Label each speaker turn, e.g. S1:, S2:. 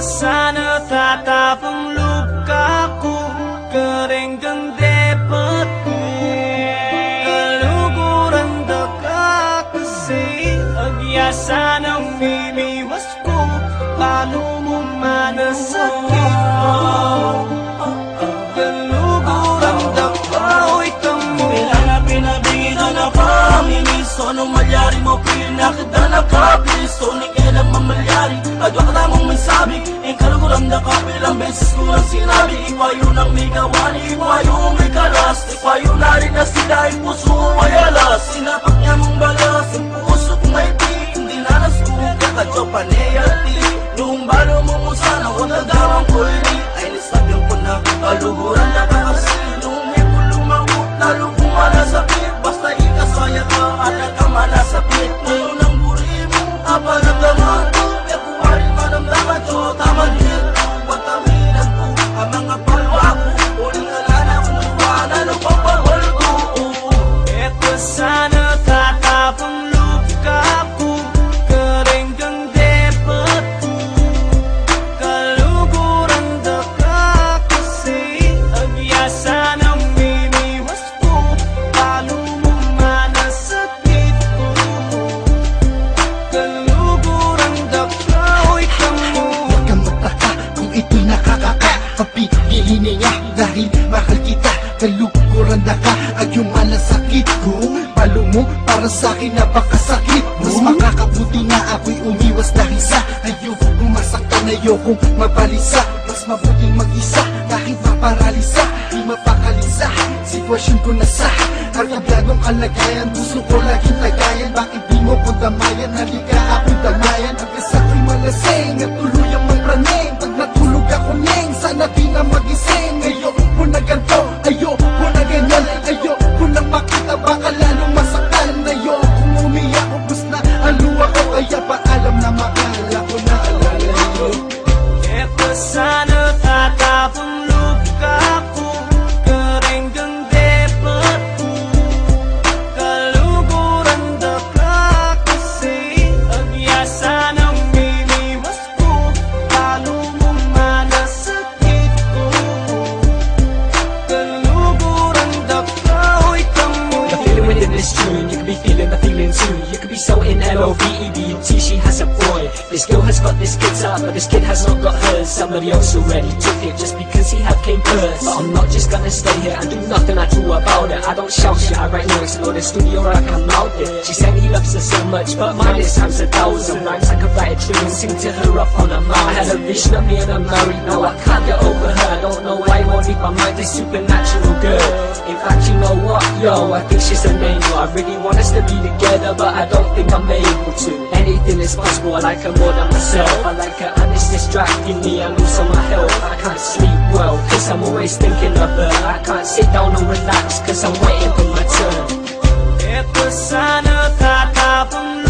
S1: sana tatapang lukaku kering kang depatku kaluguran daka kasi agyasa ng mimiwas ko paano mo manasakit ko kaluguran daka o'y kamu pinabingin na pamimiso nung malyari mo pinakita na kabliso ni kailang mamalyari adwa ka na mong mensabi ang kaluguran na kapilang beses ko ang sinabi ikwayo ng may gawani ikwayo may karas ikwayo na rin na sila ay puso ay alas sinapak niya mong balas ang puso kong may di hindi na nasugat kadyo panayati noong balo mo mo sana o nagawang ko hindi ay nisabing ko na kaluguran na kasi noong may pulumangkot lalo kung manasapit basta ikasaya ka at nagkamanasapit ngayon ang buri mo apanagdaman ko kaya kumari manamdaman ko taman dito patawinan ko ang mga palwa ko uling alala kung iwanan ang papawal ko eto sana tatapang luka ko kering kang depat ko kaluguran daka kasi agyasa ng mimiwas ko paano mo manasakit ko kaluguran daka o'y kamu
S2: Huwag kang magtaka kung ito'y nakakaka Papigilin niya dahil mahal kita Kaluguran na ka ay yung malasakit ko Palo mo para sa'kin napakasakit Mas makakabuti nga ako'y umiwas dahil sa ayokong masaktan, ayokong mabalisa Mas mabuting mag-isa kahit maparalisa Di mapakalisa, sitwasyon ko na sa Arkabyadong kalagayan, gusto ko laging tagayan Bakit di mo ko damayan, halika ako'y damayan Hanggang sa'ko'y malasing at tuluyang mapraning Pag natulog ako neng, sana di na magising Ayoko na ganito, ayoko na ganyan Ayoko na makita, baka lalong masaktan Ayokong umiyak, ubus na ang luha ko Kaya paalam na mahal ako na alala nyo
S1: eto sana tatapang luka ko kering kang depat ko kaluguran daka kasi agyasa ng mimiwas ko paano mo manasakit ko kaluguran daka o'y kamu
S3: The feeling within this tune, you could be feeling the feeling too. You could be so in L-O-V-E-D-T, she has a boy. This girl has got this kid's heart, but this kid has not got hers. Somebody else already took it just because he had came first. But I'm not just gonna stay here and do nothing at all about it. I don't shout shit, I write lyrics, explore the studio or I come out there. She said he loves her so much, but mine is times 1,000 rhymes. I could write a tune and sing to her up on a mountain. I had a vision of me and I'm married, now I can't get over her. I don't know why I won't leave my mind, this supernatural girl. In fact, you know what, yo, I think she's an angel. I really want us to be together, but I don't think I'm able to. Anything is possible, I like her more than myself. I like her and it's distracting me and also my health. I can't sleep well, cause I'm always thinking of her. I can't sit down and relax, cause I'm waiting for my turn.
S1: eto sana tatapang